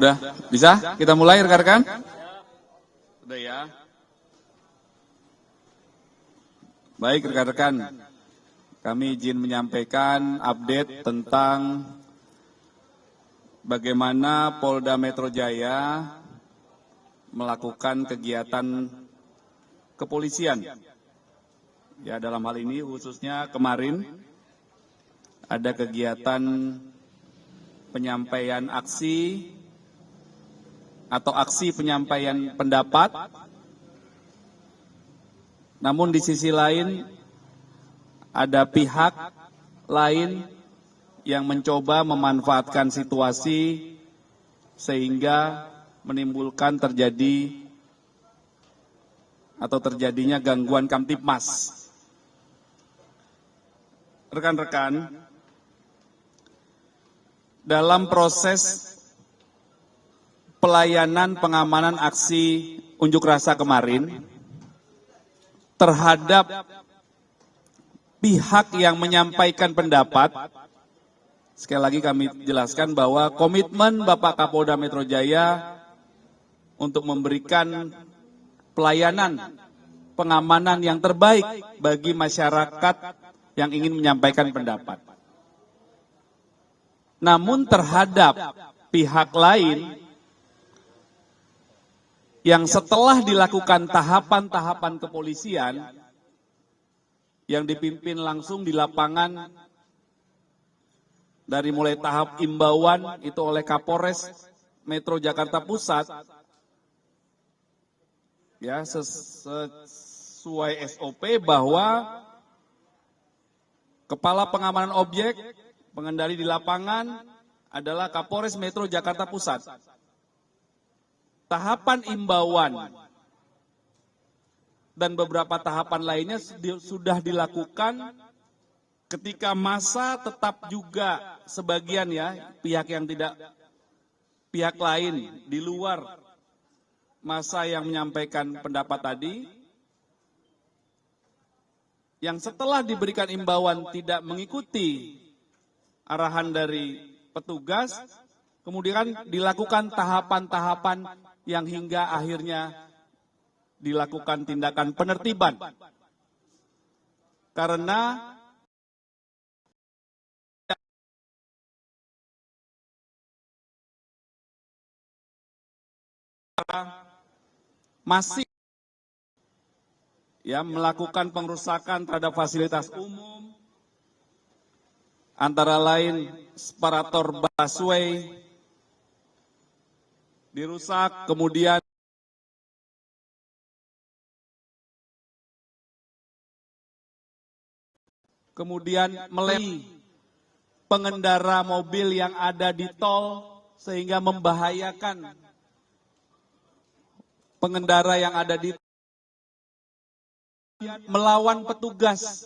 Udah bisa? Kita mulai rekan-rekan? Udah ya. Baik rekan-rekan, kami izin menyampaikan update tentang bagaimana Polda Metro Jaya melakukan kegiatan kepolisian. Ya, dalam hal ini khususnya kemarin ada kegiatan penyampaian aksi atau aksi penyampaian pendapat. Namun di sisi lain ada pihak lain yang mencoba memanfaatkan situasi sehingga menimbulkan terjadinya gangguan Kamtibmas. Rekan-rekan, dalam proses pelayanan pengamanan aksi unjuk rasa kemarin terhadap pihak yang menyampaikan pendapat, sekali lagi kami jelaskan bahwa komitmen Bapak Kapolda Metro Jaya untuk memberikan pelayanan pengamanan yang terbaik bagi masyarakat yang ingin menyampaikan pendapat. Namun terhadap pihak lain yang setelah dilakukan tahapan-tahapan kepolisian yang dipimpin langsung di lapangan dari mulai tahap imbauan itu oleh Kapolres Metro Jakarta Pusat, ya sesuai SOP bahwa Kepala Pengamanan Objek, pengendali di lapangan adalah Kapolres Metro Jakarta Pusat. Tahapan imbauan dan beberapa tahapan lainnya sudah dilakukan ketika massa tetap juga sebagian ya, pihak lain di luar massa yang menyampaikan pendapat tadi, yang setelah diberikan imbauan tidak mengikuti arahan dari petugas, kemudian dilakukan tahapan-tahapan yang hingga akhirnya dilakukan tindakan penertiban. Karena masih ya melakukan pengrusakan terhadap fasilitas umum, antara lain separator busway dirusak, kemudian melempari pengendara mobil yang ada di tol sehingga membahayakan pengendara yang ada di tol, melawan petugas,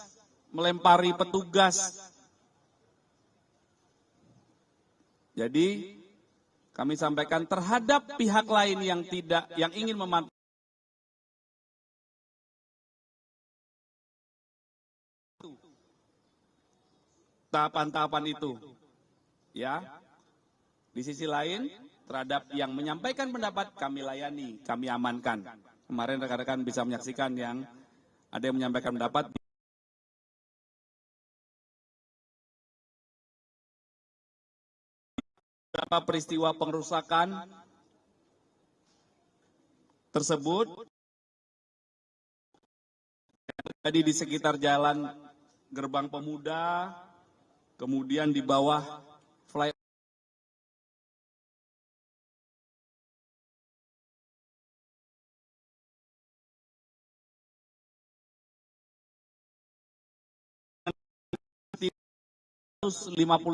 melempari petugas. Jadi kami sampaikan terhadap pihak lain yang ingin memantau tahapan-tahapan itu, ya. Di sisi lain, terhadap yang menyampaikan pendapat kami layani, kami amankan. Kemarin rekan-rekan bisa menyaksikan yang ada yang menyampaikan pendapat. Beberapa peristiwa pengrusakan tersebut terjadi di sekitar jalan Gerbang Pemuda, kemudian di bawah flyover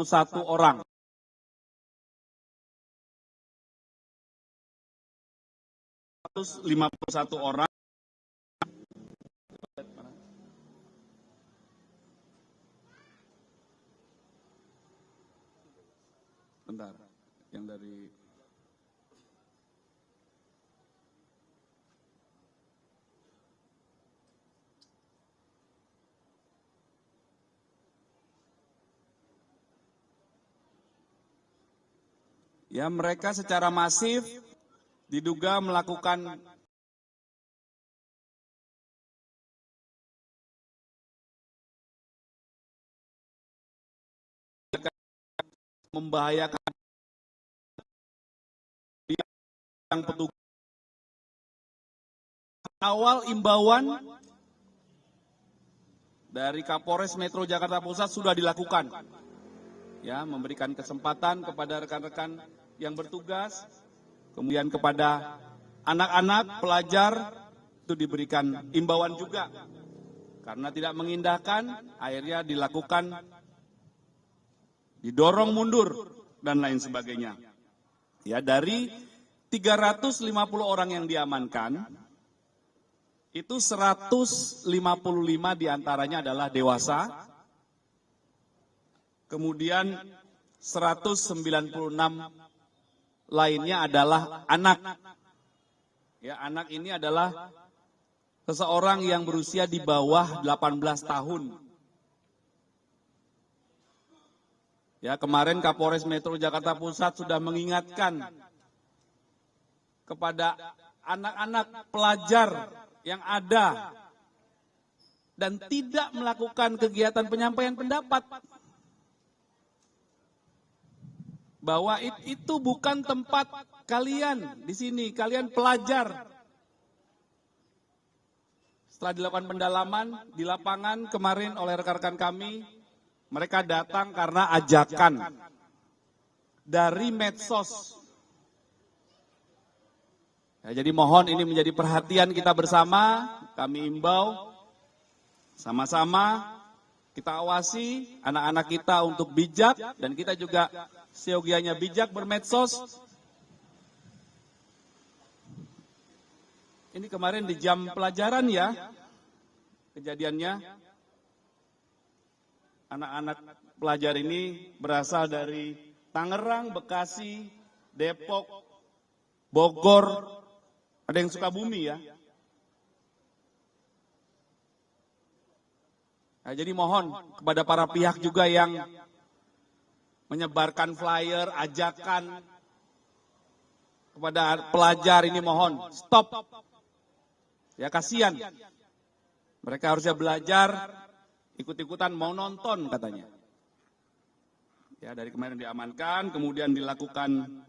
satu orang. 151 orang. Bentar, yang dari Ya, mereka secara masif diduga melakukan membahayakan yang petugas. Awal imbauan dari Kapolres Metro Jakarta Pusat sudah dilakukan, ya, memberikan kesempatan kepada rekan-rekan yang bertugas, kemudian kepada anak-anak pelajar itu diberikan imbauan juga, karena tidak mengindahkan, akhirnya dilakukan, didorong mundur dan lain sebagainya. Ya, dari 350 orang yang diamankan, itu 155 diantaranya adalah dewasa, kemudian 196 lainnya adalah anak. Ya, anak ini adalah seseorang yang berusia di bawah 18 tahun. Ya, kemarin Kapolres Metro Jakarta Pusat sudah mengingatkan kepada anak-anak pelajar yang ada dan tidak melakukan kegiatan penyampaian pendapat, bahwa itu bukan tempat kalian di sini, kalian pelajar. Setelah dilakukan pendalaman di lapangan kemarin oleh rekan-rekan kami, mereka datang karena ajakan dari medsos. Ya, jadi mohon ini menjadi perhatian kita bersama, kami imbau sama-sama kita awasi anak-anak kita untuk bijak, dan kita juga seyogianya bijak bermedsos. Ini kemarin di jam pelajaran ya, kejadiannya. Anak-anak pelajar ini berasal dari Tangerang, Bekasi, Depok, Bogor, ada yang Sukabumi ya. Nah, jadi mohon kepada para pihak juga yang menyebarkan flyer, ajakan kepada pelajar ini, mohon stop. Ya, kasihan. Mereka harusnya belajar, ikut-ikutan mau nonton katanya. Ya, dari kemarin diamankan, kemudian dilakukan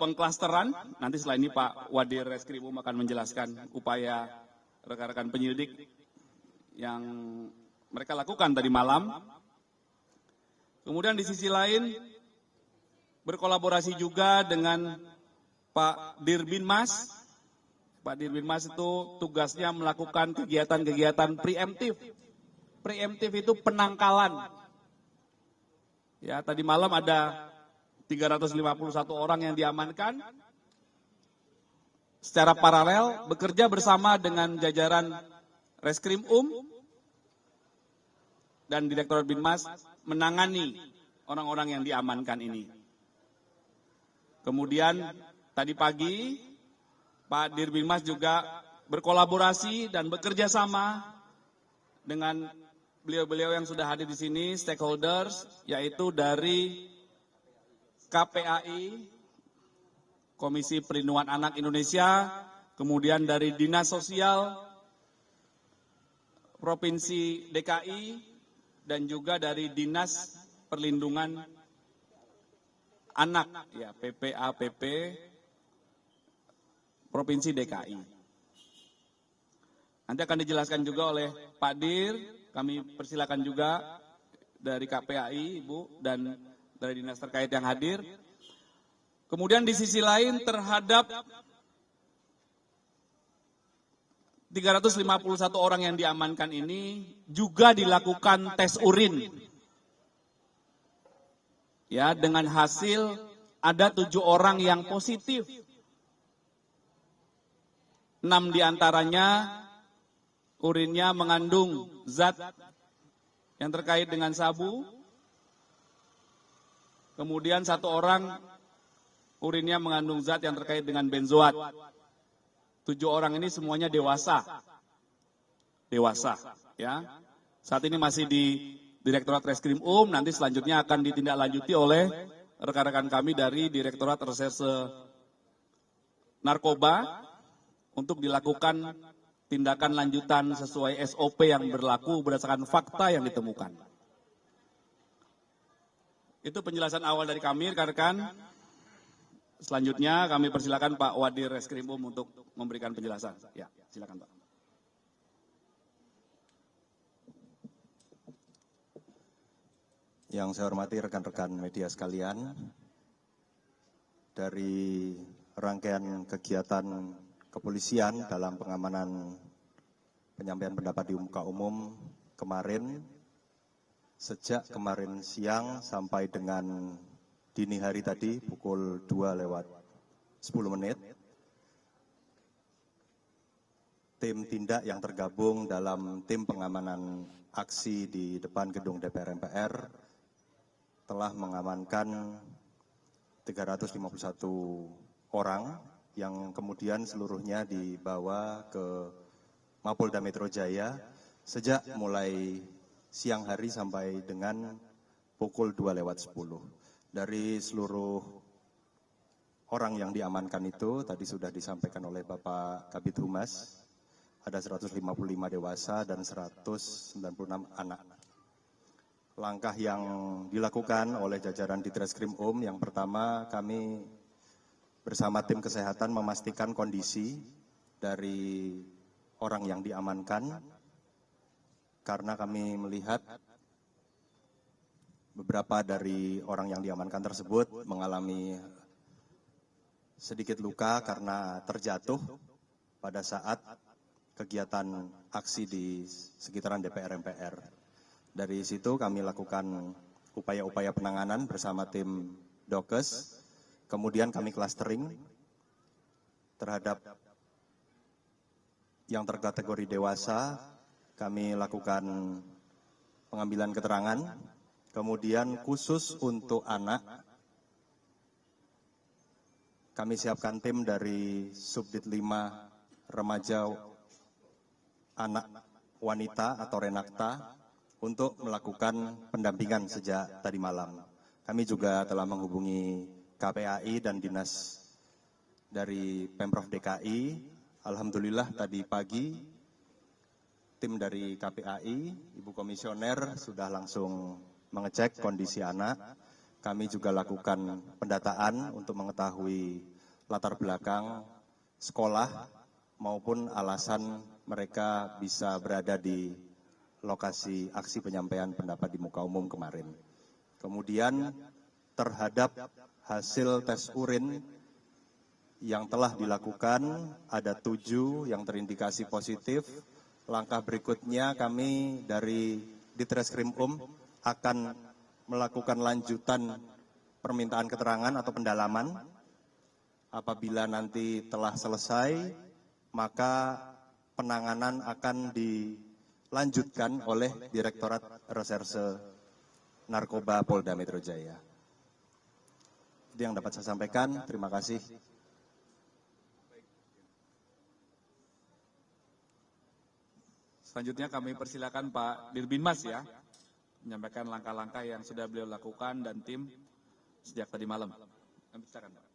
pengklasteran. Nanti setelah ini Pak Wadir Reskrimum akan menjelaskan upaya rekan-rekan penyelidik yang mereka lakukan tadi malam. Kemudian di sisi lain berkolaborasi juga dengan Pak Dirbinmas. Pak Dirbinmas itu tugasnya melakukan kegiatan-kegiatan preemptif. Preemptif itu penangkalan. Ya, tadi malam ada 351 orang yang diamankan. Secara paralel bekerja bersama dengan jajaran Reskrim dan Direktorat Binmas menangani orang-orang yang diamankan ini. Kemudian tadi pagi Pak Dirbinmas juga berkolaborasi dan bekerja sama dengan beliau-beliau yang sudah hadir di sini, stakeholders, yaitu dari KPAI, Komisi Perlindungan Anak Indonesia, kemudian dari Dinas Sosial Provinsi DKI, dan juga dari Dinas Perlindungan Anak, ya, PPAPP Provinsi DKI. Nanti akan dijelaskan juga oleh Pak Dir, kami persilakan juga dari KPAI, Ibu, dan dari dinas terkait yang hadir. Kemudian di sisi lain terhadap 351 orang yang diamankan ini juga dilakukan tes urin. Ya, dengan hasil ada 7 orang yang positif. 6 diantaranya urinnya mengandung zat yang terkait dengan sabu. Kemudian 1 orang urinnya mengandung zat yang terkait dengan benzoat. 7 orang ini semuanya dewasa. Dewasa, ya. Saat ini masih Direktorat Reskrim nanti selanjutnya akan ditindaklanjuti oleh rekan-rekan kami dari Direktorat Reserse Narkoba untuk dilakukan tindakan lanjutan sesuai SOP yang berlaku berdasarkan fakta yang ditemukan. Itu penjelasan awal dari kami, rekan-rekan. Selanjutnya kami persilakan Pak Wadir Reskrim untuk memberikan penjelasan. Ya, silakan Pak. Yang saya hormati rekan-rekan media sekalian, dari rangkaian kegiatan kepolisian dalam pengamanan penyampaian pendapat di muka umum kemarin, sejak kemarin siang sampai dengan dini hari tadi pukul 2:10, tim tindak yang tergabung dalam tim pengamanan aksi di depan gedung DPR MPR telah mengamankan 351 orang yang kemudian seluruhnya dibawa ke Mapolda Metro Jaya sejak mulai siang hari sampai dengan pukul 2:10. Dari seluruh orang yang diamankan itu tadi sudah disampaikan oleh Bapak Kabid Humas, ada 155 dewasa dan 196 anak. Langkah yang dilakukan oleh jajaran Ditreskrim yang pertama, kami bersama tim kesehatan memastikan kondisi dari orang yang diamankan, karena kami melihat beberapa dari orang yang diamankan tersebut mengalami sedikit luka karena terjatuh pada saat kegiatan aksi di sekitaran DPR MPR. Dari situ kami lakukan upaya-upaya penanganan bersama tim Dokes, kemudian kami clustering terhadap yang terkategori dewasa, kami lakukan pengambilan keterangan, kemudian khusus untuk anak, kami siapkan tim dari Subdit 5 Remaja Anak Wanita atau Renakta untuk melakukan pendampingan sejak tadi malam. Kami juga telah menghubungi KPAI dan dinas dari Pemprov DKI. Alhamdulillah tadi pagi tim dari KPAI, Ibu Komisioner sudah langsung mengecek kondisi anak. Kami juga lakukan pendataan untuk mengetahui latar belakang sekolah maupun alasan mereka bisa berada di lokasi aksi penyampaian pendapat di muka umum kemarin. Kemudian terhadap hasil tes urin yang telah dilakukan, ada 7 yang terindikasi positif. Langkah berikutnya kami dari Ditreskrim akan melakukan lanjutan permintaan keterangan atau pendalaman. Apabila nanti telah selesai, maka penanganan akan dilanjutkan oleh Direktorat Reserse Narkoba Polda Metro Jaya. Itu yang dapat saya sampaikan. Terima kasih. Selanjutnya kami persilakan Pak Dirbinmas ya, menyampaikan langkah-langkah yang sudah beliau lakukan dan tim sejak tadi malam. Kami persilakan, Pak.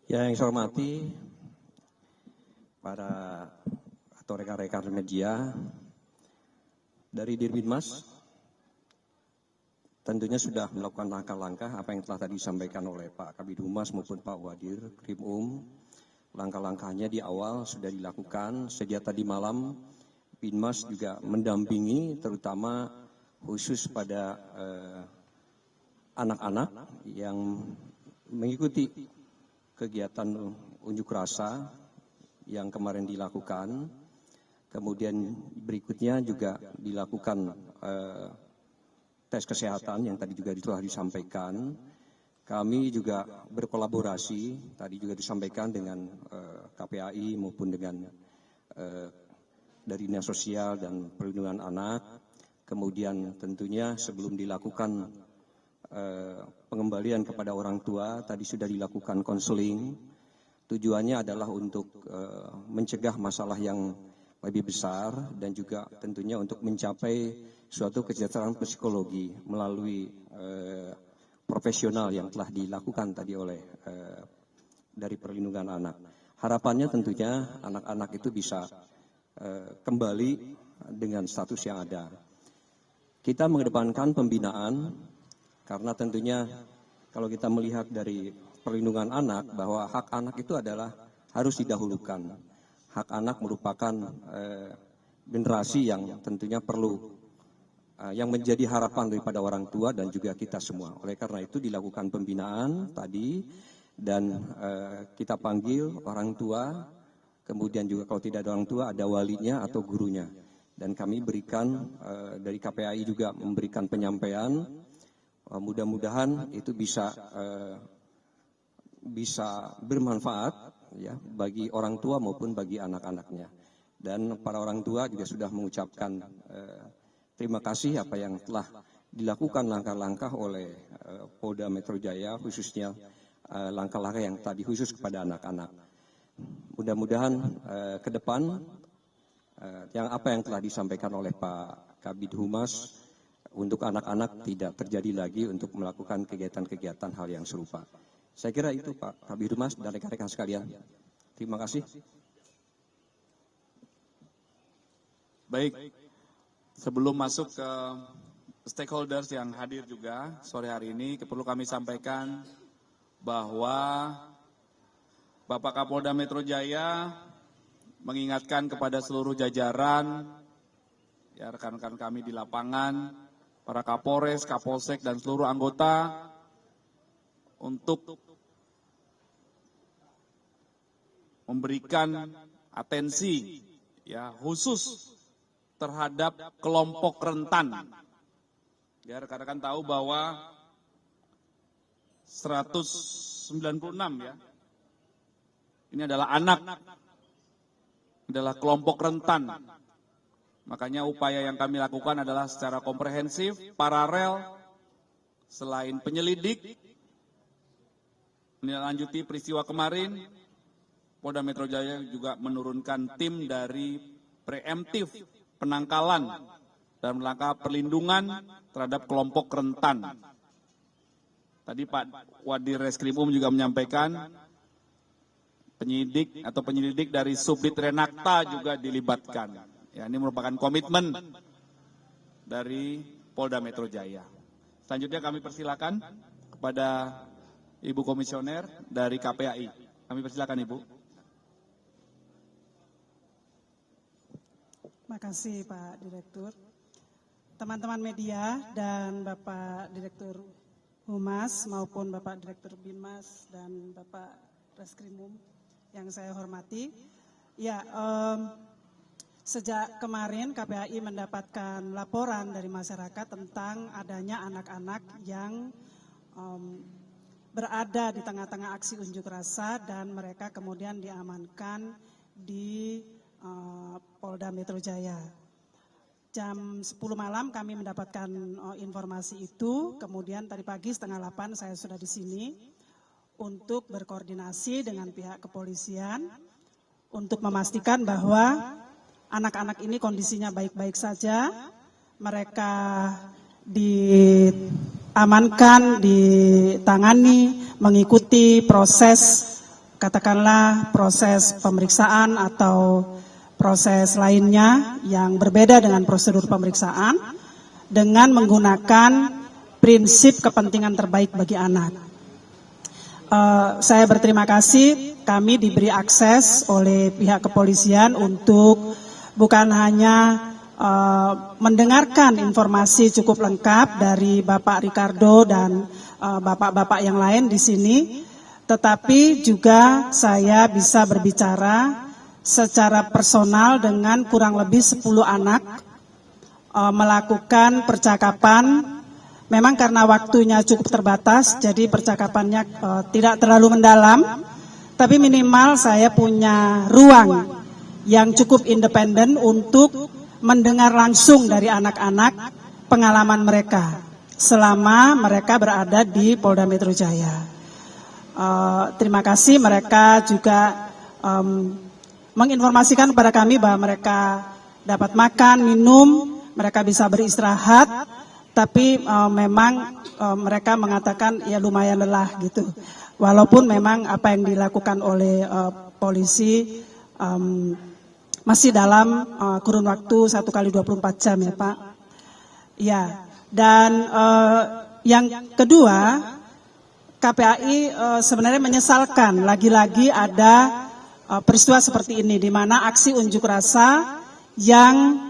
Yang saya hormati para atau rekan-rekan media dari Dirbinmas, tentunya sudah melakukan langkah-langkah apa yang telah tadi disampaikan oleh Pak Kabid Humas maupun Pak Wadir Krim. Langkah-langkahnya di awal sudah dilakukan. Sejak tadi malam Binmas juga mendampingi terutama khusus pada anak-anak yang mengikuti kegiatan unjuk rasa yang kemarin dilakukan. Kemudian berikutnya juga dilakukan tes kesehatan yang tadi juga telah disampaikan. Kami juga berkolaborasi, tadi juga disampaikan dengan KPAI maupun dengan dari Dinas Sosial dan Perlindungan Anak. Kemudian tentunya sebelum dilakukan pengembalian kepada orang tua, tadi sudah dilakukan konseling. Tujuannya adalah untuk mencegah masalah yang lebih besar dan juga tentunya untuk mencapai suatu kesejahteraan psikologi melalui profesional yang telah dilakukan tadi oleh dari perlindungan anak. Harapannya tentunya anak-anak itu bisa kembali dengan status yang ada. Kita mengedepankan pembinaan karena tentunya kalau kita melihat dari perlindungan anak bahwa hak anak itu adalah harus didahulukan. Hak anak merupakan generasi yang tentunya perlu yang menjadi harapan daripada orang tua dan juga kita semua. Oleh karena itu dilakukan pembinaan tadi dan kita panggil orang tua, kemudian juga kalau tidak ada orang tua ada walinya atau gurunya. Dan kami berikan dari KPAI juga memberikan penyampaian, mudah-mudahan itu bisa bermanfaat ya bagi orang tua maupun bagi anak-anaknya. Dan para orang tua juga sudah mengucapkan terima kasih apa yang telah dilakukan langkah-langkah oleh Polda Metro Jaya, khususnya langkah-langkah yang tadi khusus kepada anak-anak. Mudah-mudahan ke depan yang telah disampaikan oleh Pak Kabid Humas untuk anak-anak tidak terjadi lagi untuk melakukan kegiatan-kegiatan hal yang serupa. Saya kira itu Pak Kabid Humas dan rekan-rekan sekalian. Terima kasih. Baik, sebelum masuk ke stakeholders yang hadir juga sore hari ini, perlu kami sampaikan bahwa Bapak Kapolda Metro Jaya mengingatkan kepada seluruh jajaran, ya rekan-rekan kami di lapangan, para Kapolres, Kapolsek, dan seluruh anggota untuk memberikan atensi ya khusus terhadap kelompok rentan. Ya rekan-rekan tahu bahwa 196 ya. Ini adalah anak. Adalah kelompok rentan. Makanya upaya yang kami lakukan adalah secara komprehensif, paralel, selain penyelidik, menindaklanjuti peristiwa kemarin, Polda Metro Jaya juga menurunkan tim dari preemptif penangkalan dalam rangka perlindungan terhadap kelompok rentan. Tadi Pak Wadir Reskrimum juga menyampaikan penyelidik dari Subdit Renakta juga dilibatkan. Ya, ini merupakan komitmen dari Polda Metro Jaya. Selanjutnya kami persilakan kepada Ibu Komisioner dari KPAI. Kami persilakan Ibu. Terima kasih Pak Direktur. Teman-teman media dan Bapak Direktur Humas maupun Bapak Direktur Binmas dan Bapak Reskrimum yang saya hormati. Ya, sejak kemarin KPAI mendapatkan laporan dari masyarakat tentang adanya anak-anak yang berada di tengah-tengah aksi unjuk rasa dan mereka kemudian diamankan di Polda Metro Jaya. Jam 10 malam kami mendapatkan informasi itu, kemudian tadi pagi 7:30 saya sudah di sini untuk berkoordinasi dengan pihak kepolisian untuk memastikan bahwa anak-anak ini kondisinya baik-baik saja, mereka diamankan, ditangani, mengikuti proses, katakanlah proses pemeriksaan atau proses lainnya yang berbeda dengan prosedur pemeriksaan dengan menggunakan prinsip kepentingan terbaik bagi anak. Saya berterima kasih kami diberi akses oleh pihak kepolisian untuk bukan hanya mendengarkan informasi cukup lengkap dari Bapak Ricardo dan bapak-bapak yang lain di sini, tetapi juga saya bisa berbicara secara personal dengan kurang lebih 10 anak, melakukan percakapan. Memang karena waktunya cukup terbatas, jadi percakapannya tidak terlalu mendalam, tapi minimal saya punya ruang yang cukup independen untuk mendengar langsung dari anak-anak pengalaman mereka selama mereka berada di Polda Metro Jaya. Terima kasih, mereka juga menginformasikan kepada kami bahwa mereka dapat makan, minum, mereka bisa beristirahat, tapi memang mereka mengatakan ya lumayan lelah gitu. Walaupun memang apa yang dilakukan oleh polisi masih dalam kurun waktu 1 kali 24 jam ya Pak. Ya, dan yang kedua, KPAI sebenarnya menyesalkan lagi-lagi ada peristiwa seperti ini, di mana aksi unjuk rasa yang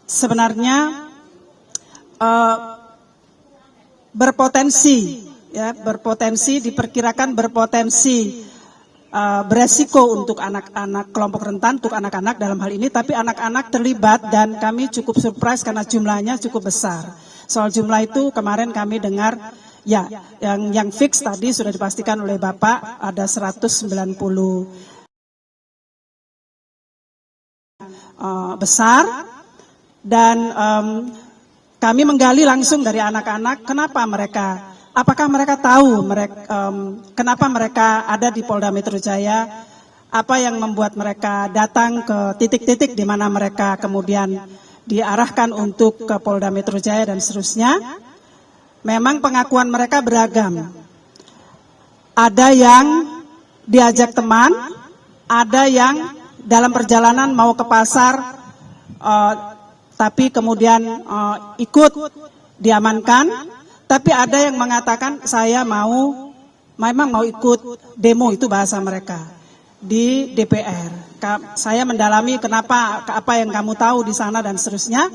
sebenarnya berpotensi diperkirakan berpotensi beresiko untuk anak-anak kelompok rentan, untuk anak-anak dalam hal ini, tapi anak-anak terlibat dan kami cukup surprise karena jumlahnya cukup besar. Soal jumlah itu kemarin kami dengar ya yang fix tadi sudah dipastikan oleh Bapak ada 190 besar, dan kami menggali langsung dari anak-anak apakah mereka tahu kenapa mereka ada di Polda Metro Jaya, apa yang membuat mereka datang ke titik-titik di mana mereka kemudian diarahkan untuk ke Polda Metro Jaya dan seterusnya. Memang pengakuan mereka beragam. Ada yang diajak teman, ada yang dalam perjalanan mau ke pasar, tapi kemudian ikut diamankan. Tapi ada yang mengatakan saya memang mau ikut demo, itu bahasa mereka, di DPR. Saya mendalami kenapa, apa yang kamu tahu di sana dan seterusnya.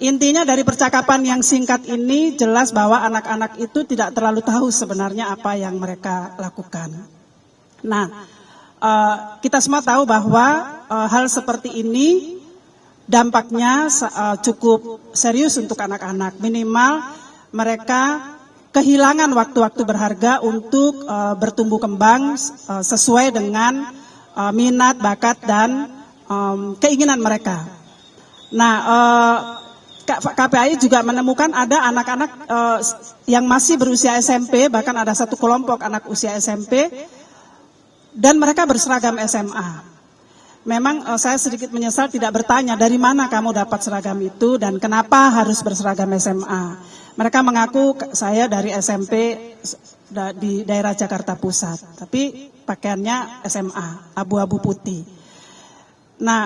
Intinya dari percakapan yang singkat ini jelas bahwa anak-anak itu tidak terlalu tahu sebenarnya apa yang mereka lakukan. Nah, kita semua tahu bahwa hal seperti ini dampaknya cukup serius untuk anak-anak. Minimal mereka kehilangan waktu-waktu berharga untuk bertumbuh kembang sesuai dengan minat, bakat, dan keinginan mereka. Nah, KPAI juga menemukan ada anak-anak yang masih berusia SMP, bahkan ada satu kelompok anak usia SMP, dan mereka berseragam SMA. Memang saya sedikit menyesal tidak bertanya dari mana kamu dapat seragam itu dan kenapa harus berseragam SMA. Mereka mengaku saya dari SMP di daerah Jakarta Pusat, tapi pakaiannya SMA, abu-abu putih. Nah,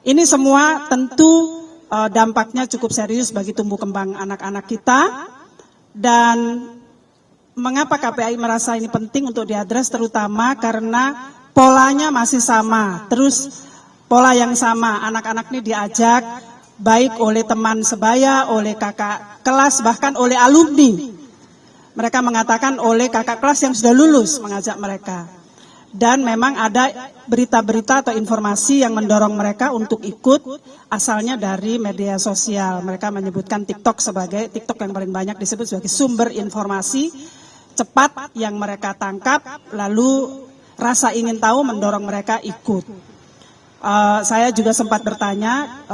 ini semua tentu dampaknya cukup serius bagi tumbuh kembang anak-anak kita. Dan mengapa KPAI merasa ini penting untuk diadres, terutama karena polanya masih sama, terus pola yang sama, anak-anak ini diajak baik oleh teman sebaya, oleh kakak kelas, bahkan oleh alumni. Mereka mengatakan oleh kakak kelas yang sudah lulus mengajak mereka. Dan memang ada berita-berita atau informasi yang mendorong mereka untuk ikut, asalnya dari media sosial. Mereka menyebutkan TikTok yang paling banyak disebut sebagai sumber informasi cepat yang mereka tangkap, lalu rasa ingin tahu mendorong mereka ikut. Saya juga sempat bertanya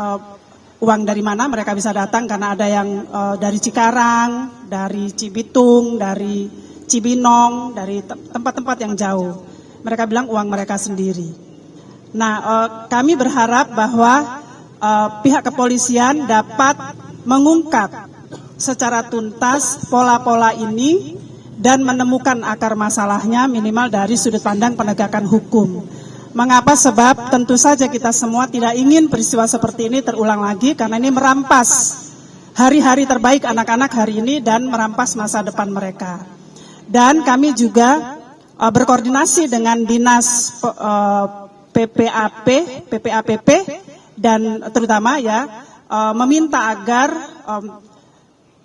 uang dari mana mereka bisa datang, karena ada yang dari Cikarang, dari Cibitung, dari Cibinong, dari tempat-tempat yang jauh. Mereka bilang uang mereka sendiri. Nah, kami berharap bahwa pihak kepolisian dapat mengungkap secara tuntas pola-pola ini dan menemukan akar masalahnya minimal dari sudut pandang penegakan hukum. Mengapa? Sebab tentu saja kita semua tidak ingin peristiwa seperti ini terulang lagi, karena ini merampas hari-hari terbaik anak-anak hari ini dan merampas masa depan mereka. Dan kami juga berkoordinasi dengan Dinas PPAPP dan terutama meminta agar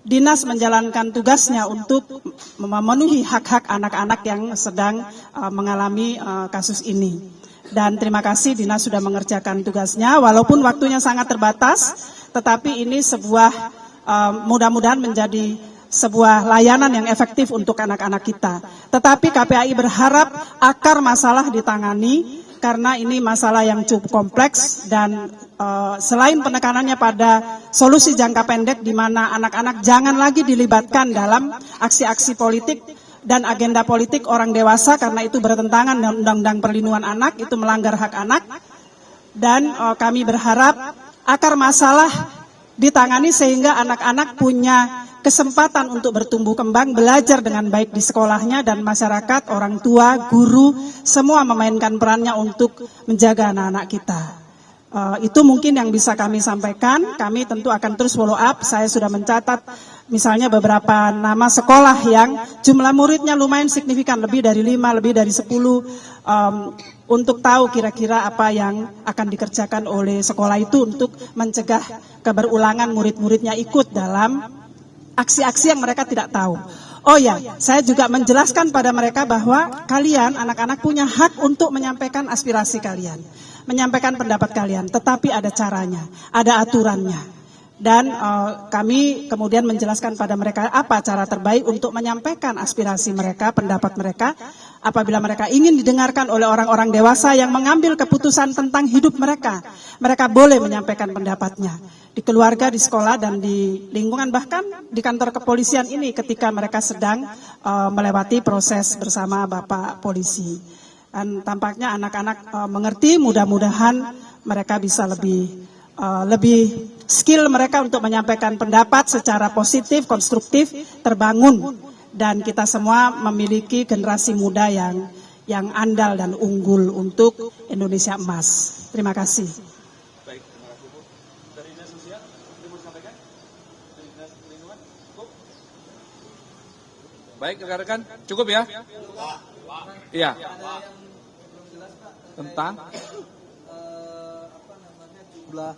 Dinas menjalankan tugasnya untuk memenuhi hak-hak anak-anak yang sedang mengalami kasus ini. Dan terima kasih Dinas sudah mengerjakan tugasnya, walaupun waktunya sangat terbatas, tetapi ini mudah-mudahan menjadi sebuah layanan yang efektif untuk anak-anak kita. Tetapi KPAI berharap akar masalah ditangani, karena ini masalah yang cukup kompleks dan selain penekanannya pada solusi jangka pendek di mana anak-anak jangan lagi dilibatkan dalam aksi-aksi politik, dan agenda politik orang dewasa karena itu bertentangan dengan Undang-Undang Perlindungan Anak, itu melanggar hak anak. Dan kami berharap akar masalah ditangani sehingga anak-anak punya kesempatan untuk bertumbuh kembang, belajar dengan baik di sekolahnya, dan masyarakat, orang tua, guru, semua memainkan perannya untuk menjaga anak-anak kita. Itu mungkin yang bisa kami sampaikan. Kami tentu akan terus follow up. Saya sudah mencatat misalnya beberapa nama sekolah yang jumlah muridnya lumayan signifikan, lebih dari 5, lebih dari 10, untuk tahu kira-kira apa yang akan dikerjakan oleh sekolah itu untuk mencegah keberulangan murid-muridnya ikut dalam aksi-aksi yang mereka tidak tahu. Oh ya, saya juga menjelaskan pada mereka bahwa kalian, anak-anak, punya hak untuk menyampaikan aspirasi kalian, menyampaikan pendapat kalian, tetapi ada caranya, ada aturannya. Dan kami kemudian menjelaskan pada mereka apa cara terbaik untuk menyampaikan aspirasi mereka, pendapat mereka, apabila mereka ingin didengarkan oleh orang-orang dewasa yang mengambil keputusan tentang hidup mereka. Mereka boleh menyampaikan pendapatnya di keluarga, di sekolah, dan di lingkungan, bahkan di kantor kepolisian ini ketika mereka sedang melewati proses bersama Bapak Polisi. Dan tampaknya anak-anak mengerti, mudah-mudahan mereka bisa lebih skill mereka untuk menyampaikan pendapat secara positif, konstruktif, terbangun, dan kita semua memiliki generasi muda yang andal dan unggul untuk Indonesia emas. Terima kasih. Baik, terima kasih Bu. Dari Dinas Sosial, ada mau disampaikan? Dari Dinas Perlindungan, cukup? Baik, rekan-rekan, cukup ya? Iya. Tentang? Jumlah.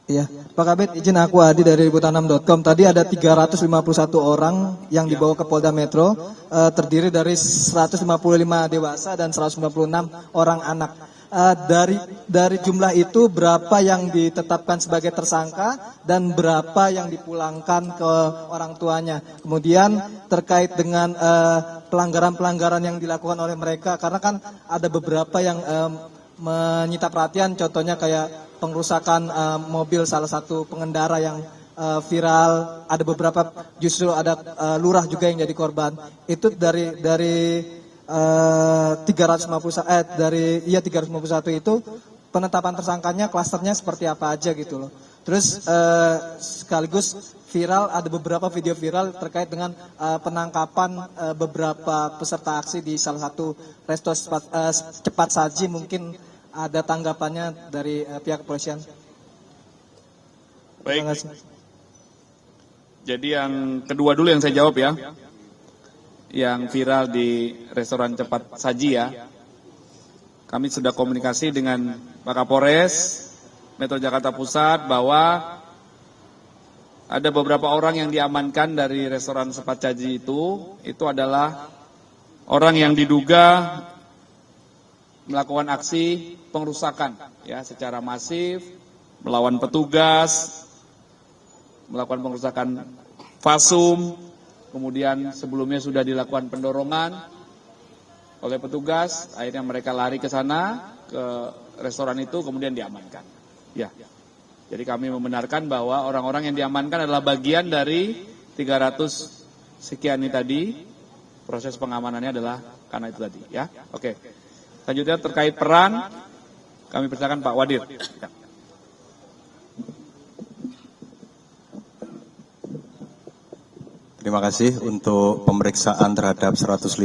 Iya, Pak Kabid, izin aku Adi dari liputanam.com. Tadi ada 351 orang yang dibawa ke Polda Metro, terdiri dari 155 dewasa dan 196 orang anak. Dari jumlah itu berapa yang ditetapkan sebagai tersangka dan berapa yang dipulangkan ke orang tuanya. Kemudian terkait dengan pelanggaran-pelanggaran yang dilakukan oleh mereka, karena kan ada beberapa yang menyita perhatian, contohnya kayak pengrusakan mobil salah satu pengendara yang viral, ada beberapa justru ada lurah juga yang jadi korban. Itu dari 351 itu penetapan tersangkanya, klasternya seperti apa aja gitu loh. Terus sekaligus viral, ada beberapa video viral terkait dengan penangkapan beberapa peserta aksi di salah satu resto cepat saji. Mungkin ada tanggapannya dari pihak kepolisian. Baik. Jadi yang kedua dulu yang saya jawab ya. Yang viral di restoran cepat saji ya. Kami sudah komunikasi dengan Pak Kapolres Metro Jakarta Pusat bahwa ada beberapa orang yang diamankan dari restoran cepat saji itu adalah orang yang diduga melakukan aksi pengrusakan ya secara masif, melawan petugas, melakukan pengrusakan fasum, kemudian sebelumnya sudah dilakukan pendorongan oleh petugas, akhirnya mereka lari ke sana, ke restoran itu, kemudian diamankan. Ya, jadi kami membenarkan bahwa orang-orang yang diamankan adalah bagian dari 300 sekian ini tadi, proses pengamanannya adalah karena itu tadi. Ya, oke. Selanjutnya terkait peran, kami persilakan Pak Wadir. Ya. Terima kasih untuk pemeriksaan terhadap 155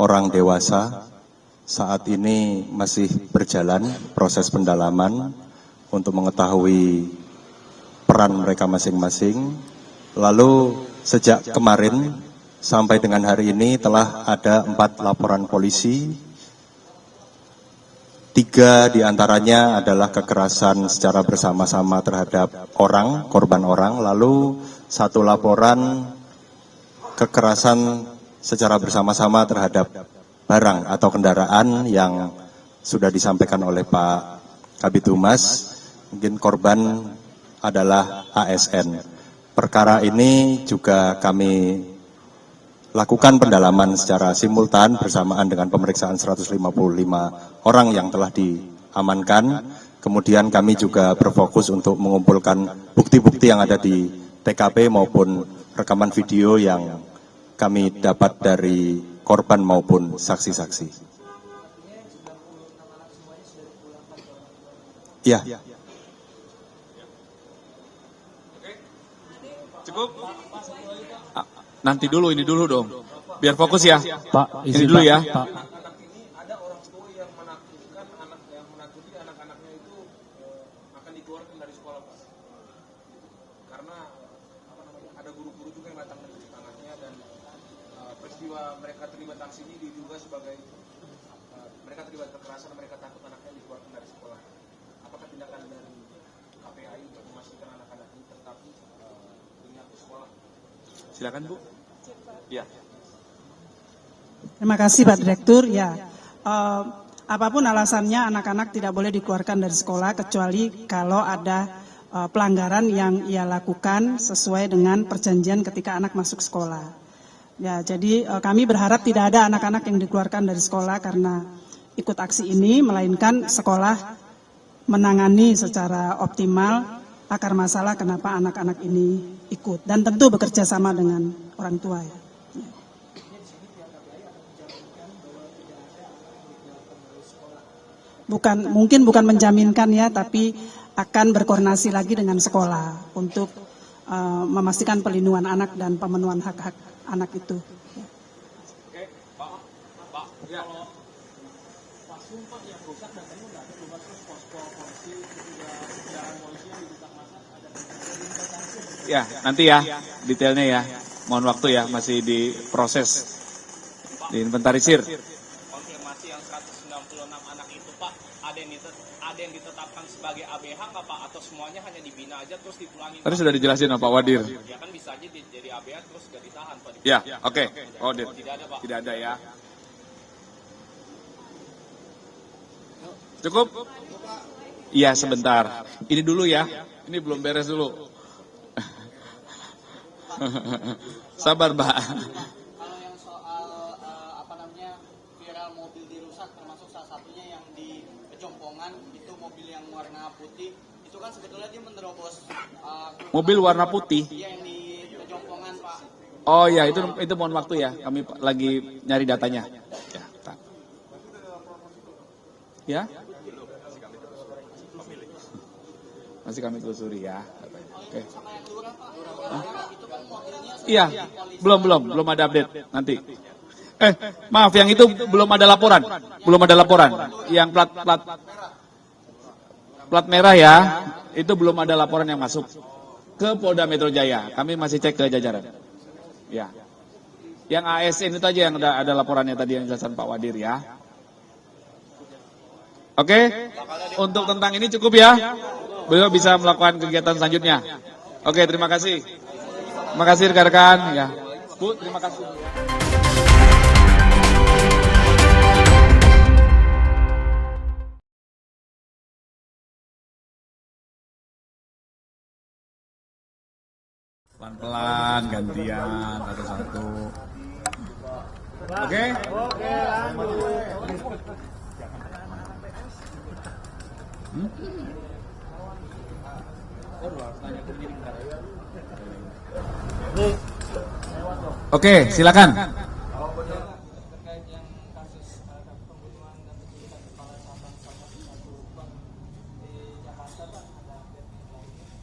orang dewasa. Saat ini masih berjalan proses pendalaman untuk mengetahui peran mereka masing-masing. Lalu sejak kemarin sampai dengan hari ini telah ada 4 laporan polisi. 3 diantaranya adalah kekerasan secara bersama-sama terhadap orang, korban orang. Lalu 1 laporan kekerasan secara bersama-sama terhadap barang atau kendaraan yang sudah disampaikan oleh Pak Kabid Humas. Mungkin korban adalah ASN. Perkara ini juga kami lakukan pendalaman secara simultan bersamaan dengan pemeriksaan 155 orang yang telah diamankan. Kemudian kami juga berfokus untuk mengumpulkan bukti-bukti yang ada di TKP maupun rekaman video yang kami dapat dari korban maupun saksi-saksi. Ya. Cukup? Nanti dulu, ini dulu dong. Biar fokus ya. Pak, Ini dulu ya. Pak. Ada orang tua yang menakutkan anak yang menakuti anak-anaknya itu akan dikeluarkan dari sekolah, Pak. Karena ada guru-guru juga yang datang mencuci tangannya dan peristiwa mereka terlibat aksi ini diduga sebagai mereka terlibat kekerasan, mereka takut anaknya dikeluarkan dari sekolah. Apakah tindakan dari KPAI untuk memastikan anak-anak ini tetap ingat ke sekolah? Silakan Bu. Ya. Terima kasih Pak Direktur. Ya, apapun alasannya anak-anak tidak boleh dikeluarkan dari sekolah kecuali kalau ada pelanggaran yang ia lakukan sesuai dengan perjanjian ketika anak masuk sekolah. Ya, jadi kami berharap tidak ada anak-anak yang dikeluarkan dari sekolah karena ikut aksi ini, melainkan sekolah menangani secara optimal akar masalah kenapa anak-anak ini ikut dan tentu bekerja sama dengan orang tua ya. Mungkin bukan menjaminkan ya, tapi akan berkoordinasi lagi dengan sekolah untuk memastikan perlindungan anak dan pemenuhan hak-hak anak itu. Ya. Ya, nanti ya detailnya ya. Mohon waktu ya, masih diproses, diinventarisir. Konfirmasi yang 196 anak itu Pak, ada yang ditetapkan sebagai ABH nggak Pak? Atau semuanya hanya dibina aja terus dipulangin? Tadi sudah dijelasin Pak Wadir. Ya kan bisa aja jadi ABH terus gak ditahan Pak. Ya, oke. Wadir. Tidak ada Pak. Tidak ada ya. Cukup? Iya sebentar. Ini dulu ya. Ini belum beres dulu. Sabar Mbak. Kalau yang soal viral mobil dirusak, termasuk salah satunya yang di Pejompongan itu mobil yang warna putih, itu kan sebetulnya dia menerobos Mobil warna putih. yang di Pejompongan Pak. Oh ya, itu mohon waktu ya. Kami lagi nyari datanya. Ya, tak. Ya? Masih kami telusuri ya. Oke. Iya, belum ada update nanti. Maaf, yang itu belum ada laporan. Yang plat merah ya, itu belum ada laporan yang masuk ke Polda Metro Jaya. Kami masih cek ke jajaran. Ya. Yang ASN itu aja yang ada laporannya tadi yang dijelaskan Pak Wadir ya. Oke, untuk tentang ini cukup ya. Beliau bisa melakukan kegiatan selanjutnya. Oke, terima kasih. Terima kasih rekan-rekan ya. Bu, terima kasih. Pelan-pelan, gantian, satu-satu. Oke? Oke, silakan.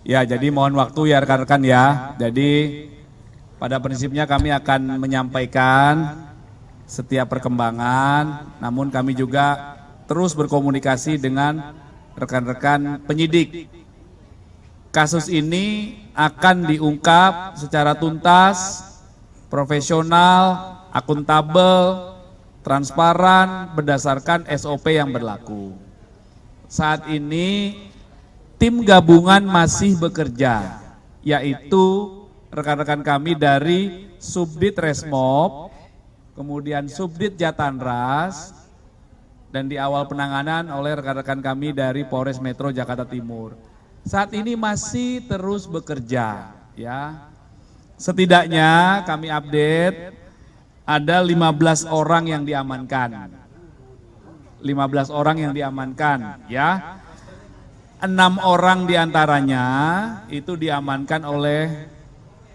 Ya, jadi mohon waktu ya rekan-rekan ya. Jadi pada prinsipnya kami akan menyampaikan setiap perkembangan, namun kami juga terus berkomunikasi dengan rekan-rekan penyidik. Kasus ini akan diungkap secara tuntas, profesional, akuntabel, transparan, berdasarkan SOP yang berlaku. Saat ini tim gabungan masih bekerja, yaitu rekan-rekan kami dari Subdit Resmob, kemudian Subdit Jatanras, dan di awal penanganan oleh rekan-rekan kami dari Polres Metro Jakarta Timur. Saat ini masih terus bekerja, ya. Setidaknya kami update ada 15 orang yang diamankan. 15 orang yang diamankan, ya. 6 orang diantaranya itu diamankan oleh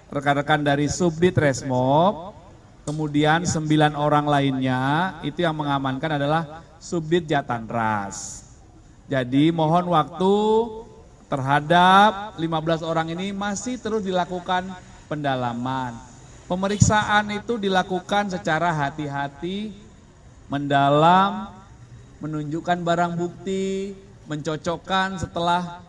rekan-rekan dari Subdit Resmob, kemudian 9 orang lainnya itu yang mengamankan adalah Subdit Jatantras. Jadi mohon waktu terhadap 15 orang ini masih terus dilakukan pendalaman. Pemeriksaan itu dilakukan secara hati-hati, mendalam, menunjukkan barang bukti, mencocokkan setelah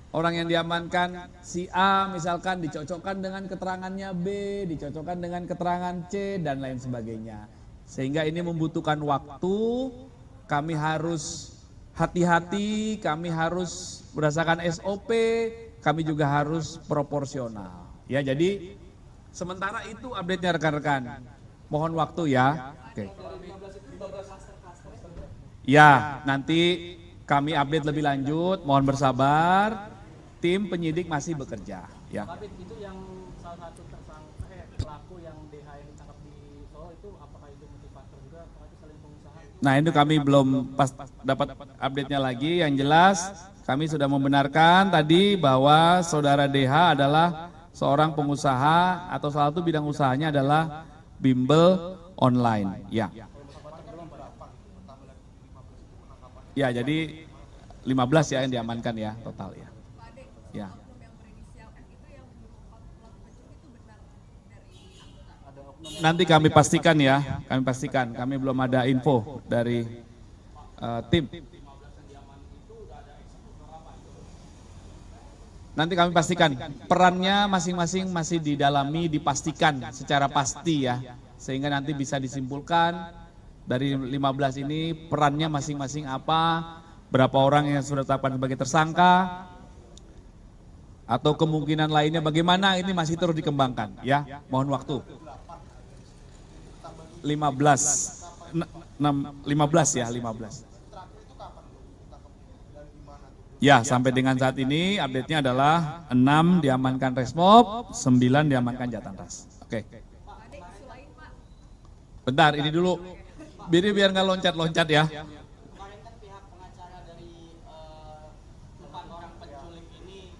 orang yang diamankan si A misalkan dicocokkan dengan keterangannya B, dicocokkan dengan keterangan C, dan lain sebagainya. Sehingga ini membutuhkan waktu, kami harus hati-hati, kami harus berdasarkan SOP, kami juga harus proporsional. Ya, jadi sementara itu update-nya rekan-rekan. Mohon waktu ya. Oke. Ya, nanti kami update lebih lanjut, mohon bersabar. Tim penyidik masih bekerja, ya. Tapi itu yang salah satu tersangka pelaku yang DH yang ditangkap di Solo itu apakah itu motivator juga atau itu saling pengusaha? Nah, itu kami belum pas dapat update-nya lagi. Yang jelas kami sudah membenarkan tadi bahwa saudara DH adalah seorang pengusaha atau salah satu bidang usahanya adalah bimbel online. Ya. Ya, jadi 15 ya yang diamankan ya total ya. Ya. Nanti kami pastikan ya, kami pastikan. Kami belum ada info dari tim. Nanti kami pastikan perannya masing-masing masih didalami, dipastikan secara pasti ya. Sehingga nanti bisa disimpulkan dari 15 ini perannya masing-masing apa, berapa orang yang sudah ditetapkan sebagai tersangka, atau kemungkinan lainnya bagaimana, ini masih terus dikembangkan ya. Mohon waktu. 15 ya, 15. Ya, sampai dengan saat ini update-nya adalah 6 diamankan Resmob, 9 diamankan Jatantras. Oke. Bentar, ini dulu. Biar nggak loncat-loncat ya. Kemarin kan pihak pengacara dari 4 orang penculik ini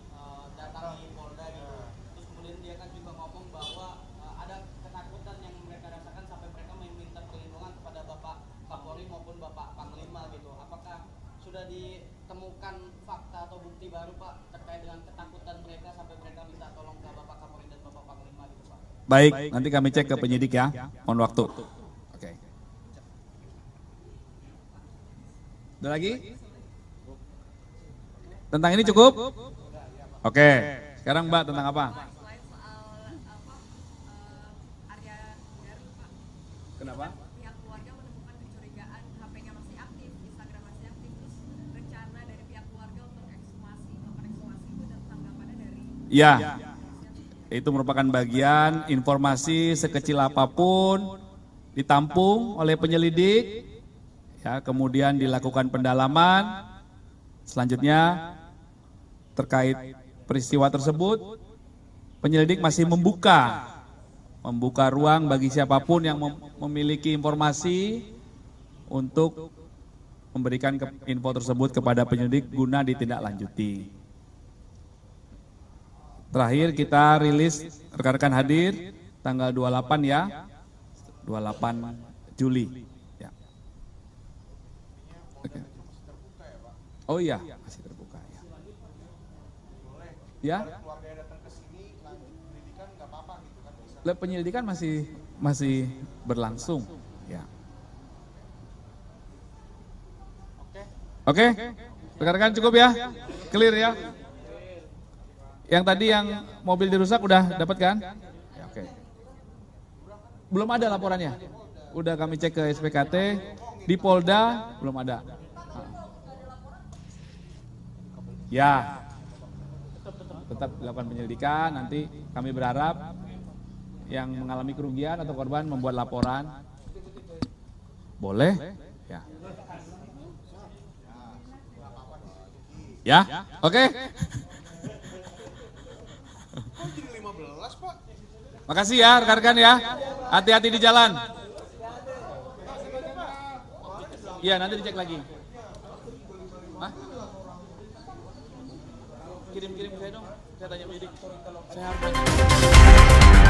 datangi Polda gitu. Terus kemudian dia kan juga ngomong bahwa ada ketakutan yang mereka rasakan sampai mereka meminta perlindungan kepada Bapak Kapolri maupun Bapak Panglima gitu. Apakah sudah ditemukan fakta atau bukti baru Pak terkait dengan ketakutan mereka sampai mereka minta tolong ke Bapak Kapolri dan Bapak Panglima gitu Pak? Baik, nanti kami cek ke penyidik ya. Mohon waktu. Oke. Ada lagi? Tentang ini cukup? Oke. Sekarang Mbak tentang apa? Selain soal Arya Garu, Pak. Kenapa? Pihak keluarga menemukan kecurigaan HP-nya masih aktif, Instagram masih aktif, terus rencana dari pihak keluarga untuk ekshumasi, melakukan ekshumasi itu dan tanggapannya dari. Ya, itu merupakan bagian informasi sekecil apapun ditampung oleh penyelidik. Ya, kemudian dilakukan pendalaman, selanjutnya terkait peristiwa tersebut, penyelidik masih membuka ruang bagi siapapun yang memiliki informasi untuk memberikan info tersebut kepada penyelidik guna ditindaklanjuti. Terakhir kita rilis, rekan-rekan hadir, tanggal 28 ya, 28 Juli. Oke. Oh iya, masih terbuka ya. Ya? Penyelidikan masih berlangsung. Ya. Oke, rekan-rekan cukup ya, clear ya. Yang tadi yang mobil dirusak udah dapat kan? Ya, oke. Belum ada laporannya. Udah kami cek ke SPKT. Di Polda belum ada. Ya, tetap dilakukan penyelidikan. Nanti kami berharap yang mengalami kerugian atau korban membuat laporan. Boleh? Ya. Ya, oke. Makasih ya rekan-rekan ya. Hati-hati di jalan. Iya, nanti dicek lagi. Hah? Kirim ke saya dong. Saya tanya penyidik. Saya harus